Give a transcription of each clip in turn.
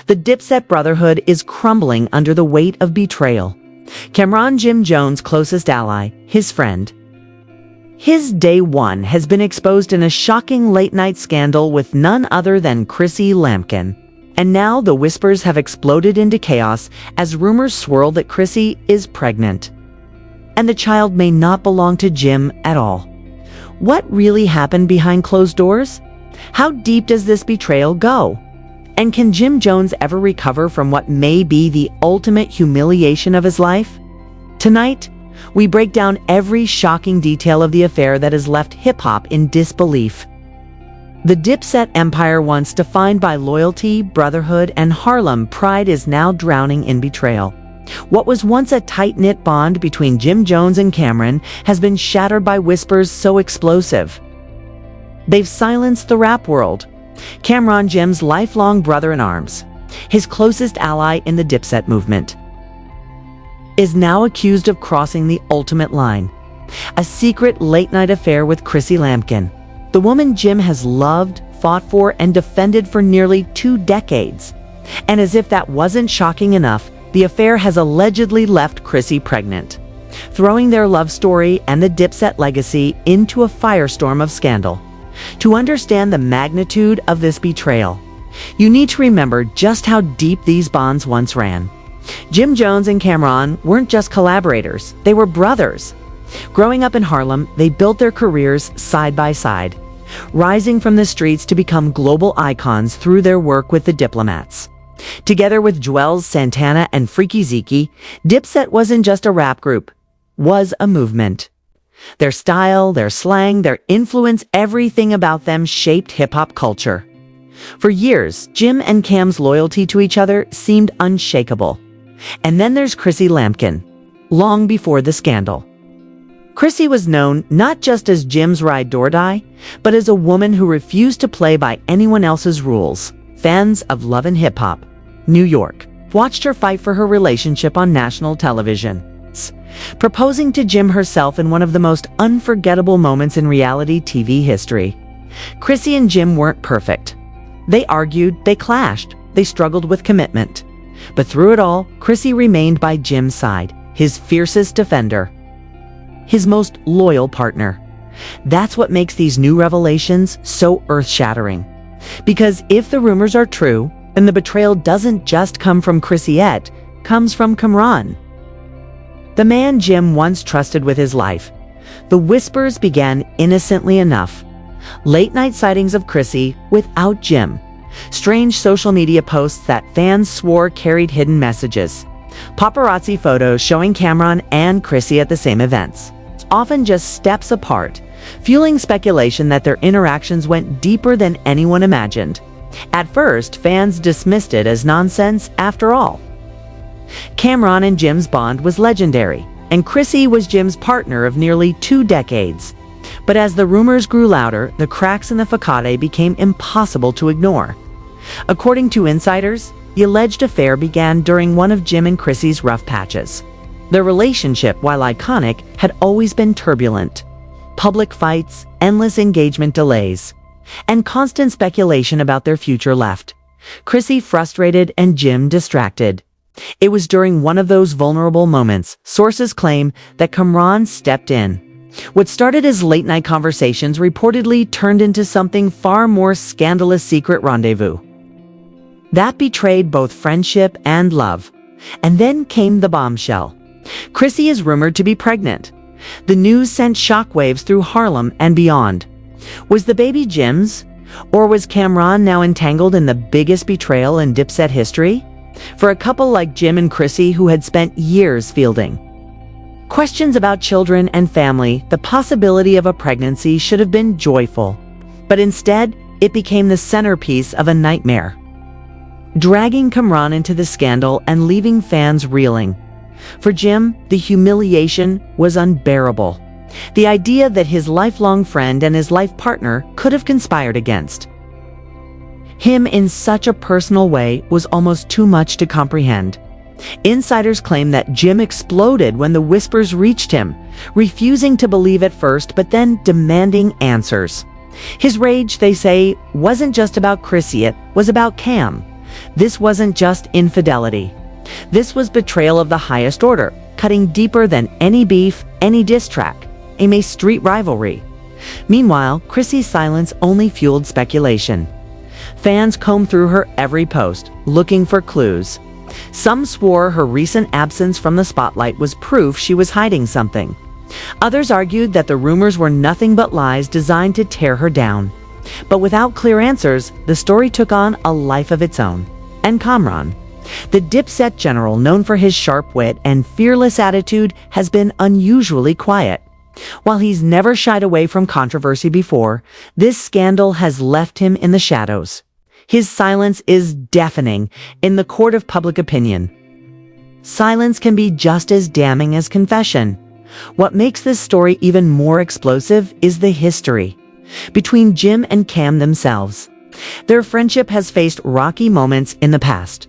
The Dipset brotherhood is crumbling under the weight of betrayal. Camron, Jim Jones' closest ally, his friend. His day one has been exposed in a shocking late-night scandal with none other than Chrissy Lampkin. And now the whispers have exploded into chaos as rumors swirl that Chrissy is pregnant. And the child may not belong to Jim at all. What really happened behind closed doors? How deep does this betrayal go? And can Jim Jones ever recover from what may be the ultimate humiliation of his life? Tonight, we break down every shocking detail of the affair that has left hip-hop in disbelief. The Dipset empire, once defined by loyalty, brotherhood, and Harlem pride, is now drowning in betrayal. What was once a tight-knit bond between Jim Jones and Camron has been shattered by whispers so explosive. They've silenced the rap world. Camron, Jim's lifelong brother-in-arms, his closest ally in the Dipset movement, is now accused of crossing the ultimate line. A secret late-night affair with Chrissy Lampkin, the woman Jim has loved, fought for, and defended for nearly 2 decades. And as if that wasn't shocking enough, the affair has allegedly left Chrissy pregnant, throwing their love story and the Dipset legacy into a firestorm of scandal. To understand the magnitude of this betrayal, you need to remember just how deep these bonds once ran. Jim Jones and Camron weren't just collaborators, they were brothers. Growing up in Harlem, they built their careers side by side, rising from the streets to become global icons through their work with the Diplomats. Together with Juelz Santana and Freaky Zeke, Dipset wasn't just a rap group, was a movement. Their style, their slang, their influence, everything about them shaped hip-hop culture. For years, Jim and Cam's loyalty to each other seemed unshakable. And then there's Chrissy Lampkin, long before the scandal. Chrissy was known not just as Jim's ride-or-die, but as a woman who refused to play by anyone else's rules. Fans of Love and Hip Hop, New York, watched her fight for her relationship on national television, proposing to Jim herself in one of the most unforgettable moments in reality TV history. Chrissy and Jim weren't perfect. They argued, they clashed, they struggled with commitment. But through it all, Chrissy remained by Jim's side, his fiercest defender, his most loyal partner. That's what makes these new revelations so earth-shattering. Because if the rumors are true, then the betrayal doesn't just come from Chrissyette, comes from Camron, the man Jim once trusted with his life. The whispers began innocently enough. Late-night sightings of Chrissy without Jim. Strange social media posts that fans swore carried hidden messages. Paparazzi photos showing Camron and Chrissy at the same events, often just steps apart, fueling speculation that their interactions went deeper than anyone imagined. At first, fans dismissed it as nonsense after all. Camron and Jim's bond was legendary, and Chrissy was Jim's partner of nearly 2 decades. But as the rumors grew louder, the cracks in the facade became impossible to ignore. According to insiders, the alleged affair began during one of Jim and Chrissy's rough patches. Their relationship, while iconic, had always been turbulent. Public fights, endless engagement delays, and constant speculation about their future left Chrissy frustrated and Jim distracted. It was during one of those vulnerable moments, sources claim, that Camron stepped in. What started as late-night conversations reportedly turned into something far more scandalous: secret rendezvous that betrayed both friendship and love. And then came the bombshell. Chrissy is rumored to be pregnant. The news sent shockwaves through Harlem and beyond. Was the baby Jim's? Or was Camron now entangled in the biggest betrayal in Dipset history? For a couple like Jim and Chrissy, who had spent years fielding questions about children and family, the possibility of a pregnancy should have been joyful. But instead, it became the centerpiece of a nightmare, dragging Camron into the scandal and leaving fans reeling. For Jim, the humiliation was unbearable. The idea that his lifelong friend and his life partner could have conspired against him in such a personal way was almost too much to comprehend. Insiders claim that Jim exploded when the whispers reached him, refusing to believe at first but then demanding answers. His rage, they say, wasn't just about Chrissy, it was about Cam, This wasn't just infidelity. This was betrayal of the highest order, cutting deeper than any beef, any diss track, a street rivalry. Meanwhile, Chrissy's silence only fueled speculation. Fans combed through her every post, looking for clues. Some swore her recent absence from the spotlight was proof she was hiding something. Others argued that the rumors were nothing but lies designed to tear her down. But without clear answers, the story took on a life of its own. And Camron, the Dipset general known for his sharp wit and fearless attitude, has been unusually quiet. While he's never shied away from controversy before, this scandal has left him in the shadows. His silence is deafening in the court of public opinion. Silence can be just as damning as confession. What makes this story even more explosive is the history between Jim and Cam themselves. Their friendship has faced rocky moments in the past.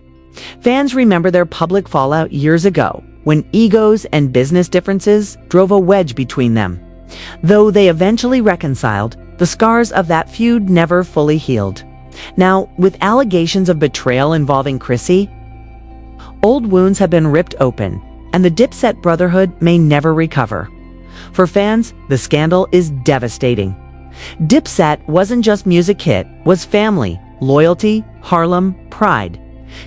Fans remember their public fallout years ago, when egos and business differences drove a wedge between them. Though they eventually reconciled, the scars of that feud never fully healed. Now, with allegations of betrayal involving Chrissy, old wounds have been ripped open, and the Dipset brotherhood may never recover. For fans, the scandal is devastating. Dipset wasn't just music hit, was family, loyalty, Harlem, pride.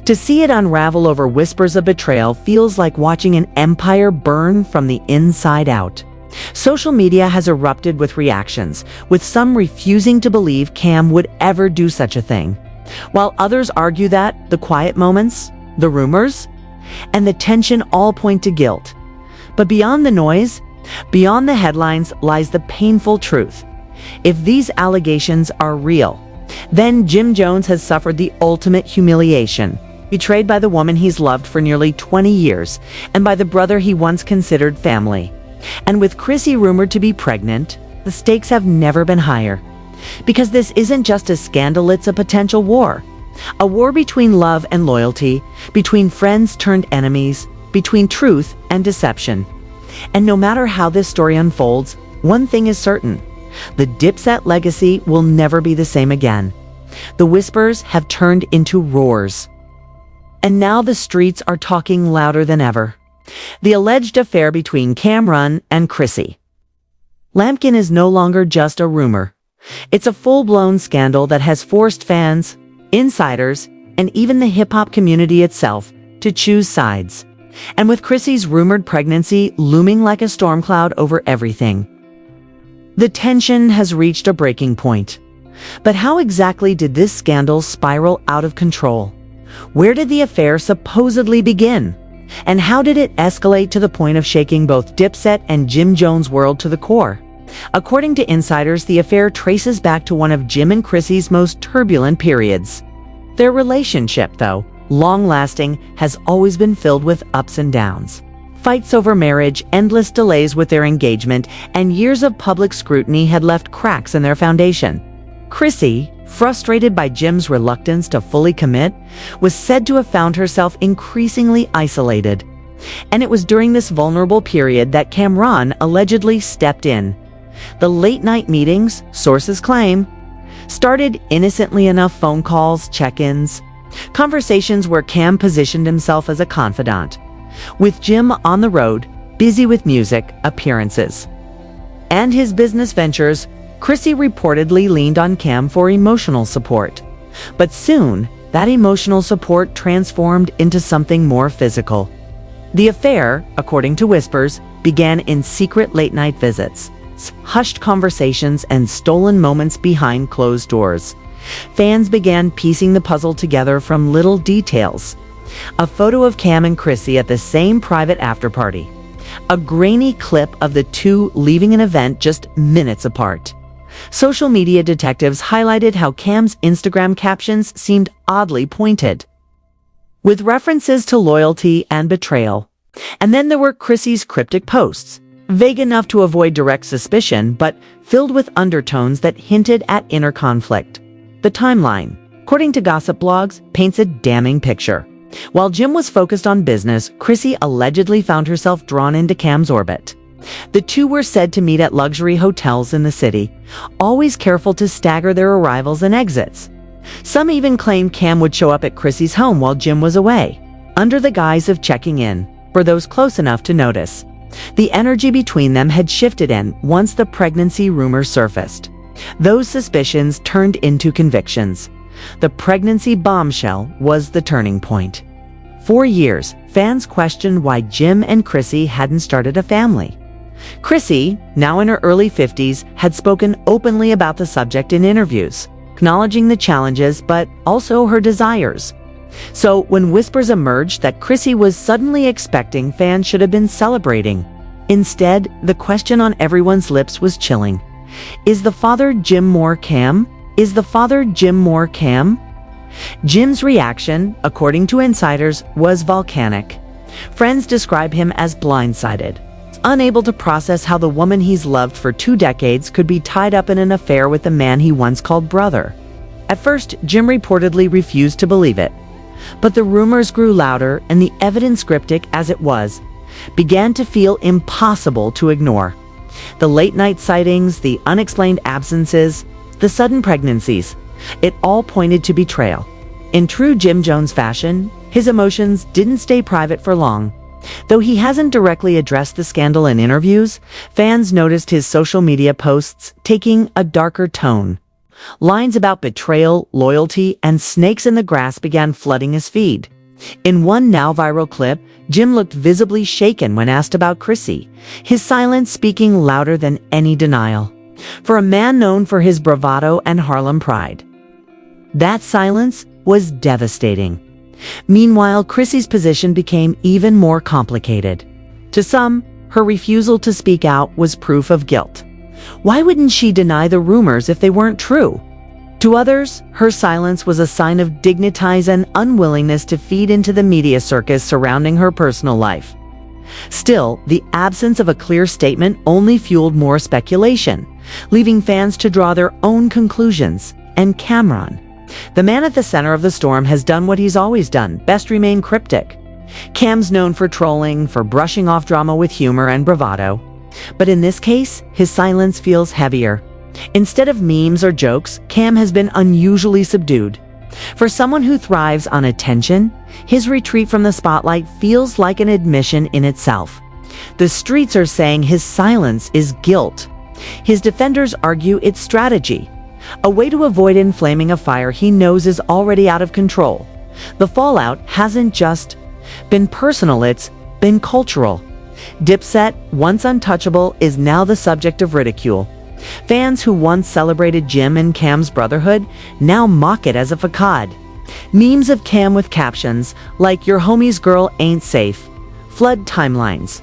To see it unravel over whispers of betrayal feels like watching an empire burn from the inside out. Social media has erupted with reactions, with some refusing to believe Cam would ever do such a thing, while others argue that the quiet moments, the rumors, and the tension all point to guilt. But beyond the noise, beyond the headlines, lies the painful truth. If these allegations are real, then Jim Jones has suffered the ultimate humiliation, betrayed by the woman he's loved for nearly 20 years and by the brother he once considered family. And with Chrissy rumored to be pregnant, the stakes have never been higher. Because this isn't just a scandal, it's a potential war. A war between love and loyalty, between friends turned enemies, between truth and deception. And no matter how this story unfolds, one thing is certain: the Dipset legacy will never be the same again. The whispers have turned into roars. And now the streets are talking louder than ever. The alleged affair between Camron and Chrissy Lampkin is no longer just a rumor. It's a full-blown scandal that has forced fans, insiders, and even the hip-hop community itself to choose sides. And with Chrissy's rumored pregnancy looming like a storm cloud over everything, the tension has reached a breaking point. But how exactly did this scandal spiral out of control? Where did the affair supposedly begin? And how did it escalate to the point of shaking both Dipset and Jim Jones' world to the core? According to insiders, the affair traces back to one of Jim and Chrissy's most turbulent periods. Their relationship, though long-lasting, has always been filled with ups and downs. Fights over marriage, endless delays with their engagement, and years of public scrutiny had left cracks in their foundation. Chrissy, frustrated by Jim's reluctance to fully commit, was said to have found herself increasingly isolated. And it was during this vulnerable period that Camron allegedly stepped in. The late-night meetings, sources claim, started innocently enough phone calls, check-ins, conversations where Cam positioned himself as a confidant, with Jim on the road, busy with music, appearances, and his business ventures. Chrissy reportedly leaned on Cam for emotional support. But soon, that emotional support transformed into something more physical. The affair, according to whispers, began in secret late-night visits, hushed conversations, and stolen moments behind closed doors. Fans began piecing the puzzle together from little details. A photo of Cam and Chrissy at the same private after-party. A grainy clip of the two leaving an event just minutes apart. Social media detectives highlighted how Cam's Instagram captions seemed oddly pointed, with references to loyalty and betrayal. And then there were Chrissy's cryptic posts, vague enough to avoid direct suspicion, but filled with undertones that hinted at inner conflict. The timeline, according to gossip blogs, paints a damning picture. While Jim was focused on business, Chrissy allegedly found herself drawn into Cam's orbit. The two were said to meet at luxury hotels in the city, always careful to stagger their arrivals and exits. Some even claimed Cam would show up at Chrissy's home while Jim was away, under the guise of checking in, for those close enough to notice. The energy between them had shifted once the pregnancy rumor surfaced. Those suspicions turned into convictions. The pregnancy bombshell was the turning point. For years, fans questioned why Jim and Chrissy hadn't started a family. Chrissy, now in her early 50s, had spoken openly about the subject in interviews, acknowledging the challenges but also her desires. So when whispers emerged that Chrissy was suddenly expecting, fans should have been celebrating. Instead, the question on everyone's lips was chilling. Is the father Jim more Cam? Is the father Jim more Cam? Jim's reaction, according to insiders, was volcanic. Friends describe him as blindsided, unable to process how the woman he's loved for 2 decades could be tied up in an affair with the man he once called brother. At first, Jim reportedly refused to believe it. But the rumors grew louder, and the evidence, cryptic as it was, began to feel impossible to ignore. The late-night sightings, the unexplained absences, the sudden pregnancies, it all pointed to betrayal. In true Jim Jones fashion, his emotions didn't stay private for long. Though he hasn't directly addressed the scandal in interviews, fans noticed his social media posts taking a darker tone. Lines about betrayal, loyalty, and snakes in the grass began flooding his feed. In one now viral clip, Jim looked visibly shaken when asked about Chrissy, his silence speaking louder than any denial. For a man known for his bravado and Harlem pride, that silence was devastating. Meanwhile, Chrissy's position became even more complicated. To some, her refusal to speak out was proof of guilt. Why wouldn't she deny the rumors if they weren't true? To others, her silence was a sign of dignity and unwillingness to feed into the media circus surrounding her personal life. Still, the absence of a clear statement only fueled more speculation, leaving fans to draw their own conclusions. And Camron, the man at the center of the storm, has done what he's always done: best remain cryptic. Cam's known for trolling, for brushing off drama with humor and bravado. But in this case, his silence feels heavier. Instead of memes or jokes, Cam has been unusually subdued. For someone who thrives on attention, his retreat from the spotlight feels like an admission in itself. The streets are saying his silence is guilt. His defenders argue it's strategy, a way to avoid inflaming a fire he knows is already out of control. The fallout hasn't just been personal, it's been cultural. Dipset, once untouchable, is now the subject of ridicule. Fans who once celebrated Jim and Cam's brotherhood now mock it as a facade. Memes of Cam with captions like "Your homie's girl ain't safe" flood timelines.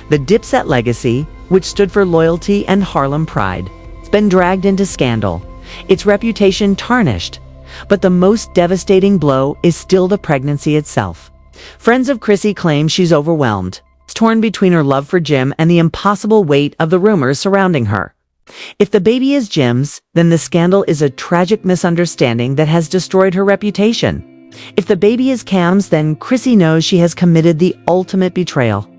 The Dipset legacy, which stood for loyalty and Harlem pride, has been dragged into scandal, its reputation tarnished. But the most devastating blow is still the pregnancy itself. Friends of Chrissy claim she's overwhelmed, torn between her love for Jim and the impossible weight of the rumors surrounding her. If the baby is Jim's, then the scandal is a tragic misunderstanding that has destroyed her reputation. If the baby is Cam's, then Chrissy knows she has committed the ultimate betrayal.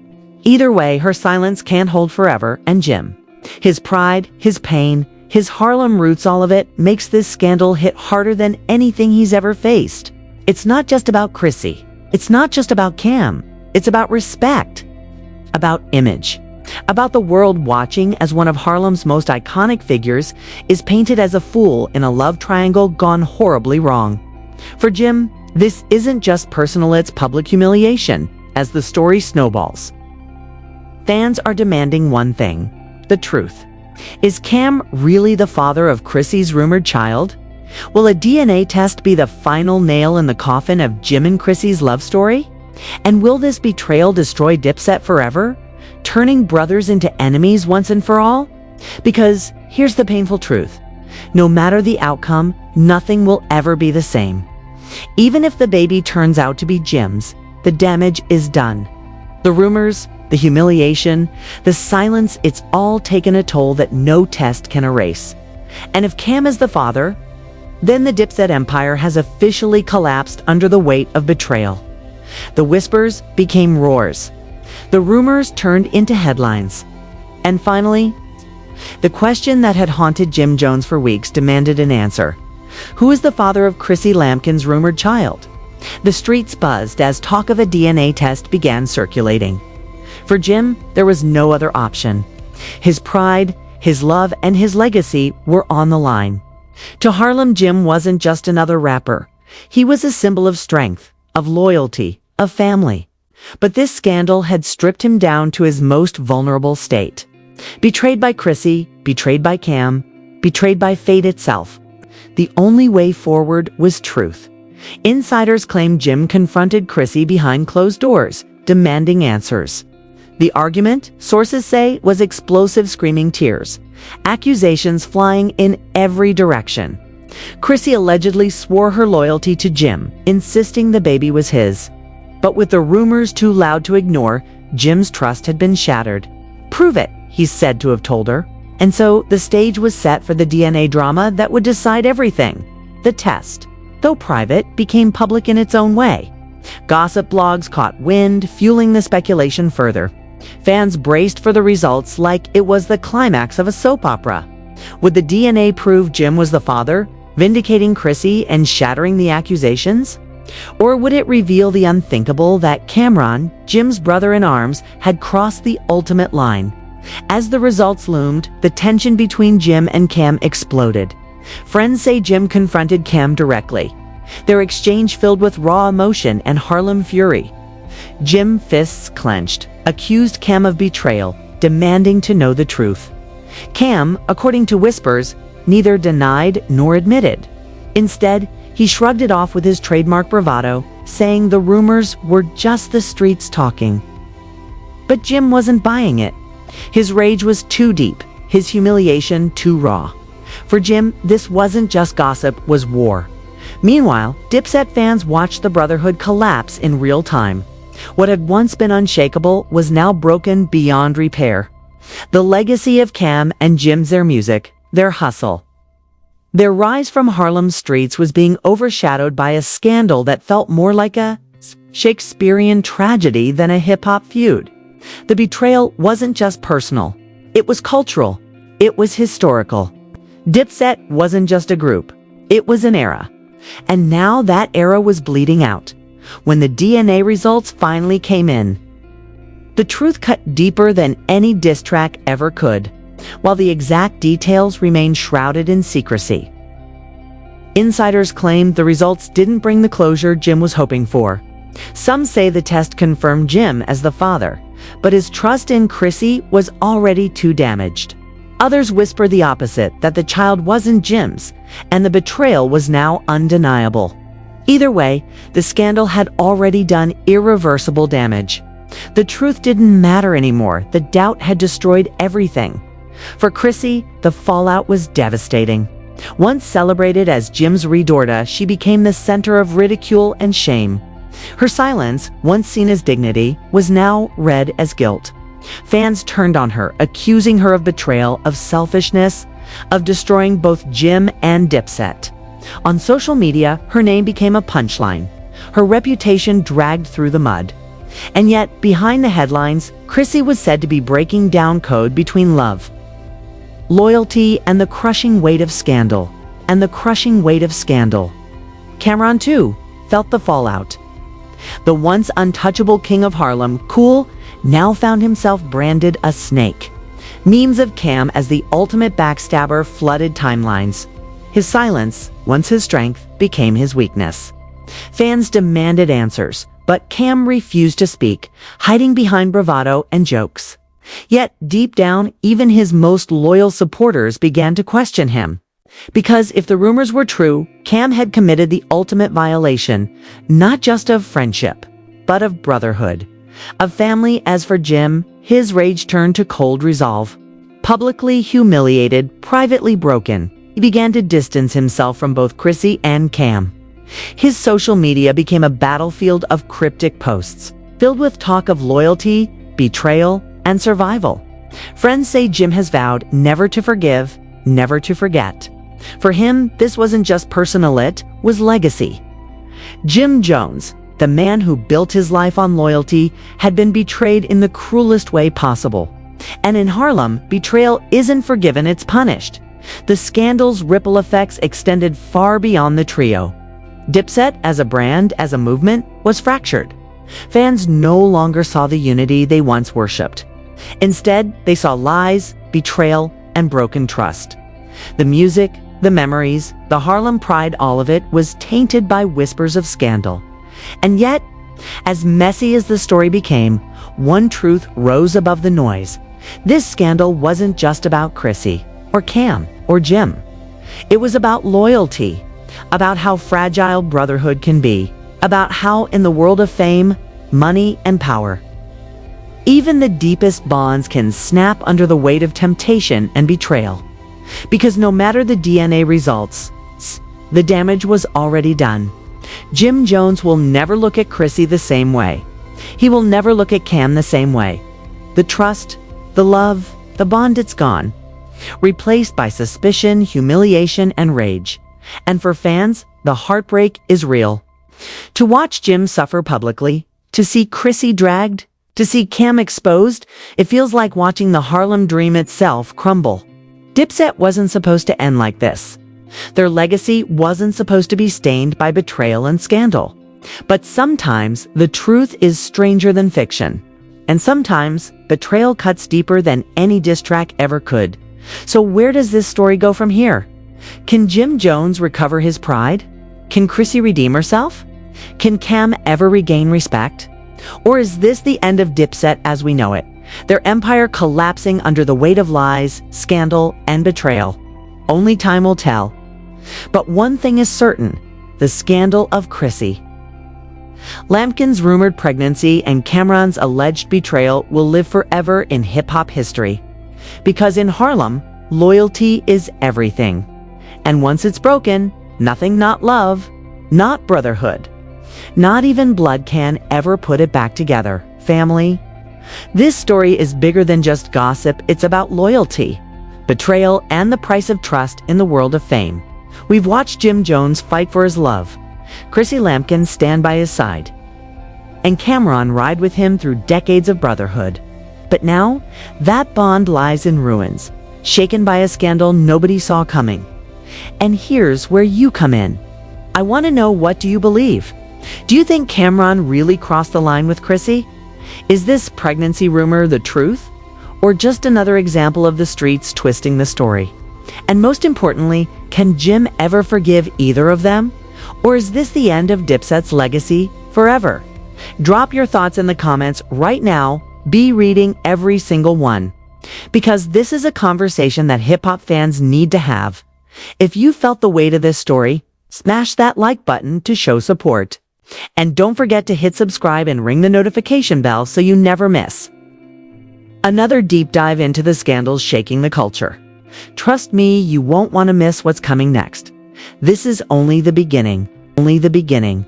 Either way, her silence can't hold forever, and Jim, his pride, his pain, his Harlem roots, all of it makes this scandal hit harder than anything he's ever faced. It's not just about Chrissy. It's not just about Cam. It's about respect, about image, about the world watching as one of Harlem's most iconic figures is painted as a fool in a love triangle gone horribly wrong. For Jim, this isn't just personal, it's public humiliation as the story snowballs. Fans are demanding one thing: the truth. Is Cam really the father of Chrissy's rumored child? Will a DNA test be the final nail in the coffin of Jim and Chrissy's love story? And will this betrayal destroy Dipset forever, turning brothers into enemies once and for all? Because here's the painful truth: no matter the outcome, nothing will ever be the same. Even if the baby turns out to be Jim's, the damage is done. The rumors, the humiliation, the silence, it's all taken a toll that no test can erase. And if Cam is the father, then the Dipset empire has officially collapsed under the weight of betrayal. The whispers became roars. The rumors turned into headlines. And finally, the question that had haunted Jim Jones for weeks demanded an answer. Who is the father of Chrissy Lampkin's rumored child? The streets buzzed as talk of a DNA test began circulating. For Jim, there was no other option. His pride, his love, and his legacy were on the line. To Harlem, Jim wasn't just another rapper. He was a symbol of strength, of loyalty, of family. But this scandal had stripped him down to his most vulnerable state. Betrayed by Chrissy, betrayed by Cam, betrayed by fate itself. The only way forward was truth. Insiders claimed Jim confronted Chrissy behind closed doors, demanding answers. The argument, sources say, was explosive screaming tears, accusations flying in every direction. Chrissy allegedly swore her loyalty to Jim, insisting the baby was his. But with the rumors too loud to ignore, Jim's trust had been shattered. "Prove it," he's said to have told her. And so the stage was set for the DNA drama that would decide everything. The test, though private, became public in its own way. Gossip blogs caught wind, fueling the speculation further. Fans braced for the results like it was the climax of a soap opera. Would the DNA prove Jim was the father, vindicating Chrissy and shattering the accusations? Or would it reveal the unthinkable that Camron, Jim's brother-in-arms, had crossed the ultimate line? As the results loomed, the tension between Jim and Cam exploded. Friends say Jim confronted Cam directly. Their exchange filled with raw emotion and Harlem fury. Jim, fists clenched, accused Cam of betrayal, demanding to know the truth. Cam, according to whispers, neither denied nor admitted. Instead, he shrugged it off with his trademark bravado, saying the rumors were just the streets talking. But Jim wasn't buying it. His rage was too deep, his humiliation too raw. For Jim, this wasn't just gossip, was war. Meanwhile, Dipset fans watched the Brotherhood collapse in real time. What had once been unshakable was now broken beyond repair. The legacy of Cam and Jim's, their music, their hustle. Their rise from Harlem's streets was being overshadowed by a scandal that felt more like a Shakespearean tragedy than a hip-hop feud. The betrayal wasn't just personal. It was cultural. It was historical. Dipset wasn't just a group. It was an era. And now that era was bleeding out. When the DNA results finally came in, the truth cut deeper than any diss track ever could, while the exact details remained shrouded in secrecy. Insiders claimed the results didn't bring the closure Jim was hoping for. Some say the test confirmed Jim as the father, but his trust in Chrissy was already too damaged. Others whisper the opposite, that the child wasn't Jim's, and the betrayal was now undeniable. Either way, the scandal had already done irreversible damage. The truth didn't matter anymore. The doubt had destroyed everything. For Chrissy, the fallout was devastating. Once celebrated as Jim's redorta, she became the center of ridicule and shame. Her silence, once seen as dignity, was now read as guilt. Fans turned on her, accusing her of betrayal, of selfishness, of destroying both Jim and Dipset. On social media, her name became a punchline. Her reputation dragged through the mud. And yet, behind the headlines, Chrissy was said to be breaking down code between love, loyalty, and the crushing weight of scandal. And the crushing weight of scandal. Camron, too, felt the fallout. The once untouchable king of Harlem, cool, now found himself branded a snake. Memes of Cam as the ultimate backstabber flooded timelines. His silence, once his strength, became his weakness. Fans demanded answers, but Cam refused to speak, hiding behind bravado and jokes. Yet, deep down, even his most loyal supporters began to question him. Because if the rumors were true, Cam had committed the ultimate violation, not just of friendship, but of brotherhood, of family. As for Jim, his rage turned to cold resolve. Publicly humiliated, privately broken, he began to distance himself from both Chrissy and Cam. His social media became a battlefield of cryptic posts, filled with talk of loyalty, betrayal, and survival. Friends say Jim has vowed never to forgive, never to forget. For him, this wasn't just personal, it was legacy. Jim Jones, the man who built his life on loyalty, had been betrayed in the cruelest way possible. And in Harlem, betrayal isn't forgiven, it's punished. The scandal's ripple effects extended far beyond the trio. Dipset, as a brand, as a movement, was fractured. Fans no longer saw the unity they once worshipped. Instead, they saw lies, betrayal, and broken trust. The music, the memories, the Harlem pride, all of it was tainted by whispers of scandal. And yet, as messy as the story became, one truth rose above the noise. This scandal wasn't just about Chrissy, or Cam, or Jim. It was about loyalty, about how fragile brotherhood can be, about how in the world of fame, money, and power, even the deepest bonds can snap under the weight of temptation and betrayal. Because no matter the DNA results, the damage was already done. Jim Jones will never look at Chrissy the same way. He will never look at Cam the same way. The trust, the love, the bond, it's gone, replaced by suspicion, humiliation, and rage. And for fans, the heartbreak is real. To watch Jim suffer publicly, to see Chrissy dragged, to see Cam exposed, it feels like watching the Harlem dream itself crumble. Dipset wasn't supposed to end like this. Their legacy wasn't supposed to be stained by betrayal and scandal. But sometimes the truth is stranger than fiction. And sometimes betrayal cuts deeper than any diss track ever could. So where does this story go from here? Can Jim Jones recover his pride? Can Chrissy redeem herself? Can Cam ever regain respect? Or is this the end of Dipset as we know it? Their empire collapsing under the weight of lies, scandal, and betrayal. Only time will tell. But one thing is certain, the scandal of Chrissy Lampkin's rumored pregnancy and Camron's alleged betrayal will live forever in hip-hop history. Because in Harlem, loyalty is everything. And once it's broken, nothing, not love, not brotherhood, not even blood can ever put it back together. Family. This story is bigger than just gossip. It's about loyalty, betrayal, and the price of trust in the world of fame. We've watched Jim Jones fight for his love, Chrissy Lampkin stand by his side, and Camron ride with him through decades of brotherhood. But now, that bond lies in ruins, shaken by a scandal nobody saw coming. And here's where you come in. I want to know, what do you believe? Do you think Camron really crossed the line with Chrissy? Is this pregnancy rumor the truth? Or just another example of the streets twisting the story? And most importantly, can Jim ever forgive either of them? Or is this the end of Dipset's legacy forever? Drop your thoughts in the comments right now. Be reading every single one. Because this is a conversation that hip-hop fans need to have. If you felt the weight of this story, smash that like button to show support. And don't forget to hit subscribe and ring the notification bell so you never miss another deep dive into the scandals shaking the culture. Trust me, you won't want to miss what's coming next. This is only the beginning. Only the beginning.